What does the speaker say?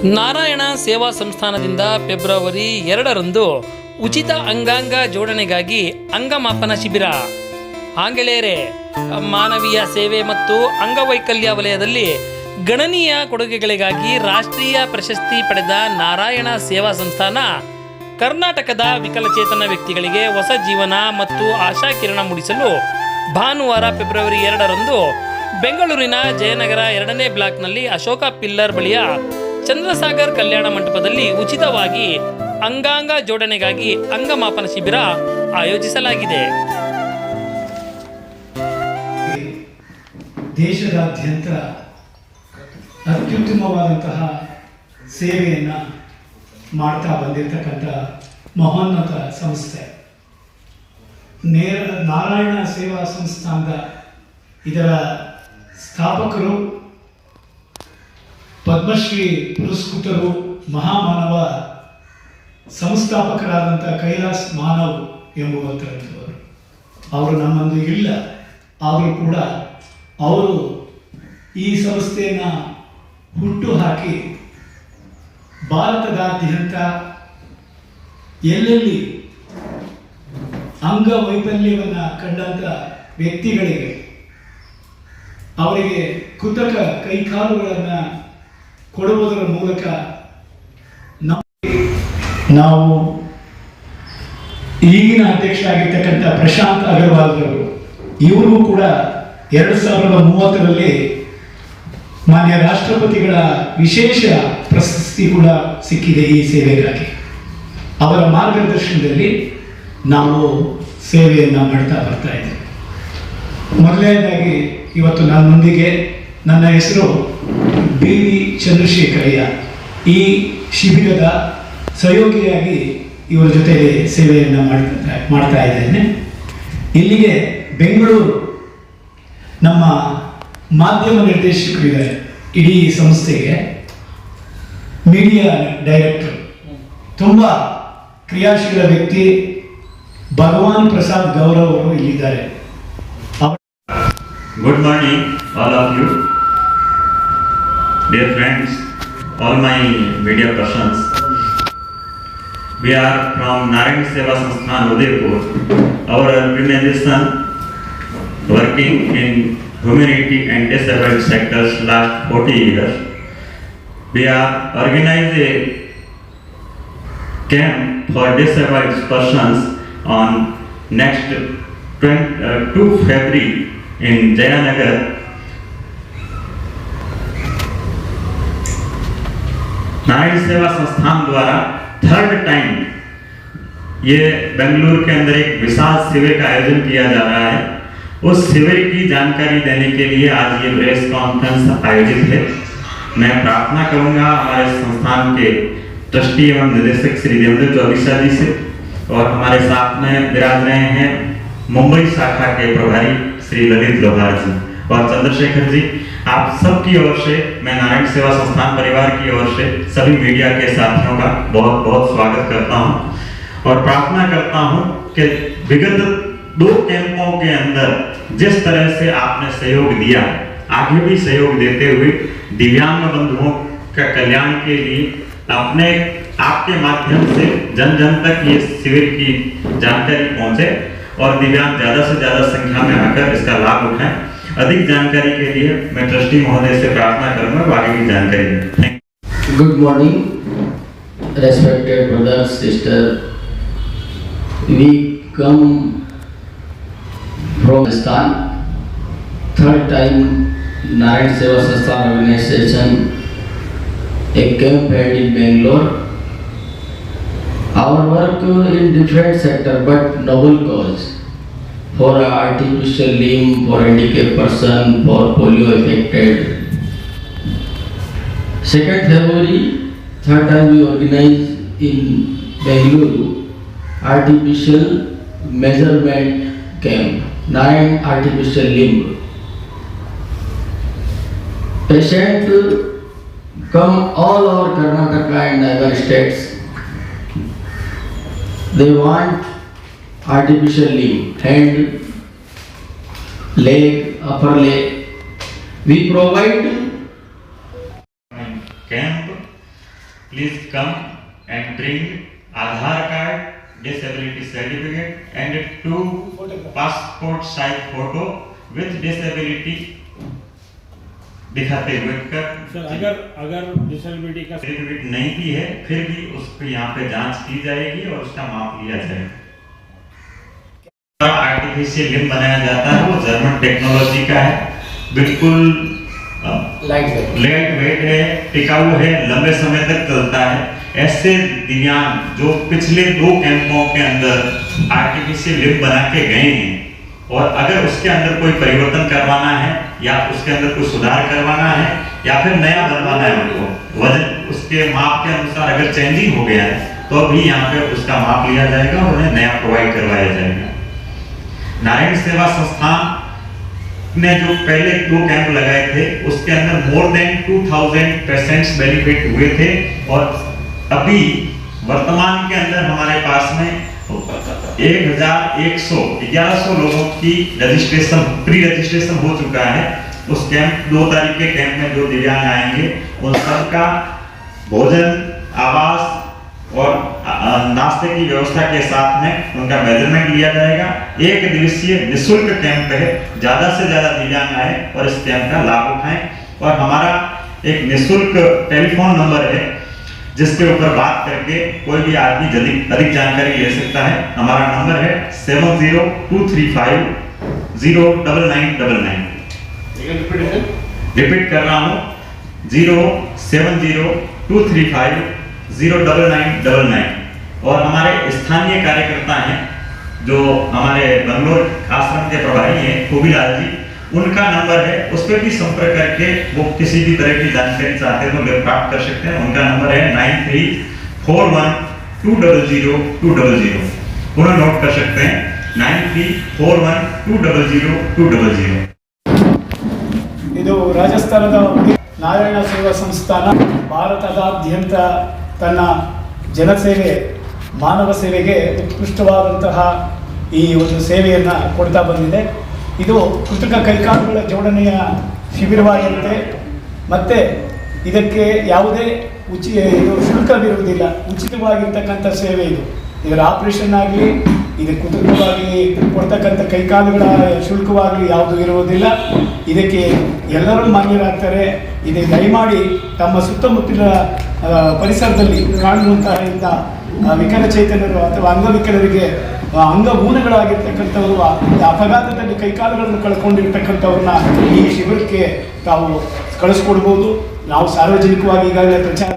ನಾರಾಯಣ ಸೇವಾ ಸಂಸ್ಥಾನದಿಂದ ಫೆಬ್ರವರಿ 2ರಂದು ಉಚಿತ ಅಂಗಾಂಗ ಜೋಡಣೆಗಾಗಿ ಅಂಗಮಾಪನ ಶಿಬಿರ. ಆಂಗೆಳೆಯರೇ, ಮಾನವೀಯ ಸೇವೆ ಮತ್ತು ಅಂಗವೈಕಲ್ಯ ವಲಯದಲ್ಲಿ ಗಣನೀಯ ಕೊಡುಗೆಗಳಿಗಾಗಿ ರಾಷ್ಟ್ರೀಯ ಪ್ರಶಸ್ತಿ ಪಡೆದ ನಾರಾಯಣ ಸೇವಾ ಸಂಸ್ಥಾನ ಕರ್ನಾಟಕದ ವಿಕಲಚೇತನ ವ್ಯಕ್ತಿಗಳಿಗೆ ಹೊಸ ಜೀವನ ಮತ್ತು ಆಶಾಕಿರಣ ಮೂಡಿಸಲು ಭಾನುವಾರ ಫೆಬ್ರವರಿ 2ರಂದು ಬೆಂಗಳೂರಿನ ಜಯನಗರ 2ನೇ ಬ್ಲಾಕ್ನಲ್ಲಿ ಅಶೋಕ ಪಿಲ್ಲರ್ ಬಳಿಯ ಚಂದ್ರಸಾಗರ್ ಕಲ್ಯಾಣ ಮಂಟಪದಲ್ಲಿ ಉಚಿತವಾಗಿ ಅಂಗಾಂಗ ಜೋಡಣೆಗಾಗಿ ಅಂಗಮಾಪನ ಶಿಬಿರ ಆಯೋಜಿಸಲಾಗಿದೆ. ದೇಶದಾದ್ಯಂತ ಅತ್ಯುತ್ತಮವಾದಂತಹ ಸೇವೆಯನ್ನು ಮಾಡ್ತಾ ಬಂದಿರತಕ್ಕಂಥ ಮಹೋನ್ನತ ಸಂಸ್ಥೆ ನಾರಾಯಣ ಸೇವಾ ಸಂಸ್ಥಾನದ ಇದರ ಸ್ಥಾಪಕರು, ಪದ್ಮಶ್ರೀ ಪುರಸ್ಕೃತರು, ಮಹಾಮಾನವ ಸಂಸ್ಥಾಪಕರಾದಂಥ ಕೈಲಾಸ್ ಮಾನವ್ ಎಂಬುವಂಥವರು. ಅವರು ನಮ್ಮಂದು ಇಲ್ಲ, ಆದರೂ ಕೂಡ ಅವರು ಈ ಸಂಸ್ಥೆಯನ್ನು ಹುಟ್ಟು ಹಾಕಿ ಭಾರತದಾದ್ಯಂತ ಎಲ್ಲೆಲ್ಲಿ ಅಂಗವೈಫಲ್ಯವನ್ನು ಕಂಡಂಥ ವ್ಯಕ್ತಿಗಳಿಗೆ ಅವರಿಗೆ ಕೃತಕ ಕೈಕಾಲುಗಳನ್ನು ಕೊಡುವುದರ ಮೂಲಕ ನಾವು ಈಗಿನ ಅಧ್ಯಕ್ಷರಾಗಿರ್ತಕ್ಕಂಥ ಪ್ರಶಾಂತ್ ಅಗರ್ವಾಲ್ ಅವರು, ಇವರು ಕೂಡ 2030ರಲ್ಲಿ ಮಾನ್ಯ ರಾಷ್ಟ್ರಪತಿಗಳ ವಿಶೇಷ ಪ್ರಶಸ್ತಿ ಕೂಡ ಸಿಕ್ಕಿದೆ ಈ ಸೇವೆಗಾಗಿ. ಅವರ ಮಾರ್ಗದರ್ಶನದಲ್ಲಿ ನಾವು ಸೇವೆಯನ್ನು ಮಾಡ್ತಾ ಬರ್ತಾ ಇದ್ದೇವೆ. ಮೊದಲನೇದಾಗಿ ಇವತ್ತು ನನ್ನೊಂದಿಗೆ ನನ್ನ ಹೆಸರು ಬಿ.ವಿ. ಚಂದ್ರಶೇಖರಯ್ಯ. ಈ ಶಿಬಿರದ ಸಹಯೋಗಿಯಾಗಿ ಇವರ ಜೊತೆಗೆ ಸೇವೆಯನ್ನು ಮಾಡ್ತಾ ಇದ್ದೇನೆ. ಇಲ್ಲಿಗೆ ಬೆಂಗಳೂರು ನಮ್ಮ ಮಾಧ್ಯಮ ನಿರ್ದೇಶಕರಿದ್ದಾರೆ. ಇಡೀ ಸಂಸ್ಥೆಗೆ ಮೀಡಿಯಾ ಡೈರೆಕ್ಟರ್, ತುಂಬ ಕ್ರಿಯಾಶೀಲ ವ್ಯಕ್ತಿ ಭಗವಾನ್ ಪ್ರಸಾದ್ ಗೌರವ್ ಅವರು ಇಲ್ಲಿದ್ದಾರೆ. Good morning, all of you, dear friends, all my media persons. We are from Narayana Seva Sansthan, Udaipur. Our organization working in humanity and disabled sectors last 40 years. We are organized a camp for disabled persons on next 2 February in Jayanagar. Narayan सेवा संस्थान द्वारा 3rd time ये बेंगलुरु के अंदर एक विशाल शिविर का आयोजन किया जा रहा है. उस शिविर की जानकारी देने के लिए आज ये प्रेस कॉन्फ्रेंस आयोजित है. मैं प्रार्थना करूंगा हमारे संस्थान के ट्रस्टी एवं निदेशक श्री देवेंद्र चौबीसा जी से, और हमारे साथ में विराज रहे हैं मुंबई शाखा के प्रभारी श्री ललित लोहार जी और चंद्रशेखर जी. आप सबकी ओर से मैं नारायण सेवा संस्थान परिवार की ओर से सभी मीडिया के साथियों का बहुत बहुत स्वागत करता हूं और प्रार्थना करता हूं कि विगत 2 कैंपों के अंदर जिस तरह से आपने सहयोग दिया, आगे भी सहयोग देते हुए दिव्यांग बंधुओं का कल्याण के लिए अपने आपके माध्यम से जन जन तक ये शिविर की जानकारी पहुंचे और दिव्यांग ज्यादा से ज्यादा संख्या में आकर इसका लाभ उठाएं. अधिक जानकारी के लिए मैं ट्रस्टी महोदय से प्रार्थना करूंगा आगे की जानकारी दें. Good morning, respected brothers, sisters. We come from Pakistan. 3rd time Narayana Seva Sansthan organization a camp held in Bangalore. Our work in different sector but noble cause. For artificial limb, for handicapped person, for polio affected. 2nd February, 3rd time we organized in Bengaluru artificial measurement camp, 9 artificial limb. Patient come all over Karnataka and other states. They want artificial limb, hand, leg, upper leg. We provide camp please come and bring Aadhaar card, disability certificate and 2 passport size photo with disability दिखाते हुए कर। Sir अगर disability का certificate नहीं भी है फिर भी उसको यहाँ पे जांच की जाएगी और उसका माप लिया जाएगा। आर्टिफिशियल लिम्ब बनाया जाता है, वो जर्मन टेक्नोलॉजी का है, बिल्कुल लाइट वेट है, टिकाऊ है, लंबे समय तक चलता है। ऐसे दिव्यांग जो पिछले 2 कैंपों के अंदर आर्टिफिशियल लिम्ब बना के गए हैं और अगर उसके अंदर कोई परिवर्तन करवाना है या उसके अंदर कोई सुधार करवाना है या फिर नया बनवाना है, उनको वजन उसके माप के अनुसार अगर चेंजिंग हो गया है तो भी यहाँ पे उसका माप लिया जाएगा और उन्हें नया प्रोवाइड करवाया जाएगा। नारायण सेवा संस्थान ने जो पहले 2 कैंप लगाए थे उसके अंदर मोर देन 2000 पेशेंट्स बेनिफिट हुए थे और अभी वर्तमान के अंदर हमारे पास में 1100 लोगों की रजिस्ट्रेशन प्री रजिस्ट्रेशन हो चुका है। उस कैंप 2 तारीख के कैंप में जो दिव्यांग आएंगे उन सबका भोजन, आवास और नाश्ते की व्यवस्था के साथ में उनका मेजरमेंट लिया जाएगा। 1 दिवसीय निःशुल्क कैंप है, ज्यादा से ज्यादा दिव्यांग आए और इस कैंप का लाभ उठाएं। और हमारा एक निःशुल्क टेलीफोन नंबर है जिसके ऊपर बात करके कोई भी आदमी अधिक जानकारी ले सकता है। हमारा नंबर है 7023509999। रिपीट कर रहा हूँ 07023509999। और हमारे स्थानीय कार्यकर्ता हैं जो हमारे बंगलोर आश्रम के प्रभारी हैं खूबीलाल जी, उनका नंबर है, उस पर भी संपर्क करके वो किसी भी तरह की जानकारी चाहते हैं तो प्राप्त कर सकते हैं। उनका नंबर है 9341200200। पुनः नोट कर सकते हैं 9341200200। ಇದು ರಾಜಸ್ಥಾನದ ನಾರಾಯಣ ಸೇವಾ ಸಂಸ್ಥಾನ ಭಾರತದಾದ್ಯಂತ ತನ್ನ ಜನಸೇವೆ ಮಾನವ ಸೇವೆಗೆ ಉತ್ಕೃಷ್ಟವಾದಂತಹ ಈ ಒಂದು ಸೇವೆಯನ್ನು ಕೊಡ್ತಾ ಬಂದಿದೆ। ಇದು ಕೃತಕ ಕೈಕಾಲುಗಳ ಜೋಡಣೆಯ ಶಿಬಿರವಾಗಿರುತ್ತೆ ಮತ್ತು ಇದಕ್ಕೆ ಯಾವುದೇ ಶುಲ್ಕವಿರುವುದಿಲ್ಲ, ಉಚಿತವಾಗಿರ್ತಕ್ಕಂಥ ಸೇವೆ ಇದು। ಇದರ ಆಪರೇಷನ್ ಆಗಲಿ ಇದು ಕೃತಕವಾಗಿ ಕೊಡ್ತಕ್ಕಂಥ ಕೈಕಾಲುಗಳ ಶುಲ್ಕವಾಗಲಿ ಯಾವುದೂ ಇರುವುದಿಲ್ಲ। ಇದಕ್ಕೆ ಎಲ್ಲರೂ ಮಾನ್ಯರಾಗ್ತಾರೆ। ಇದು ದಯಮಾಡಿ ತಮ್ಮ ಸುತ್ತಮುತ್ತಲ ಪರಿಸರದಲ್ಲಿ ಕಾಣುವಂತಹ ಇಂಥ ವಿಕಲಚೇತನರು ಅಥವಾ ಅಂಗವಿಕಲರಿಗೆ ಅಂಗಮೂಲಗಳಾಗಿರ್ತಕ್ಕಂಥವರು ಅಪಘಾತದಲ್ಲಿ ಕೈಕಾಲುಗಳನ್ನು ಕಳ್ಕೊಂಡಿರ್ತಕ್ಕಂಥವ್ರನ್ನ ಈ ಶಿಬಿರಕ್ಕೆ ತಾವು ಕಳಿಸ್ಕೊಡ್ಬೋದು। ನಾವು ಸಾರ್ವಜನಿಕವಾಗಿ ಈಗಾಗಲೇ ಪ್ರಚಾರ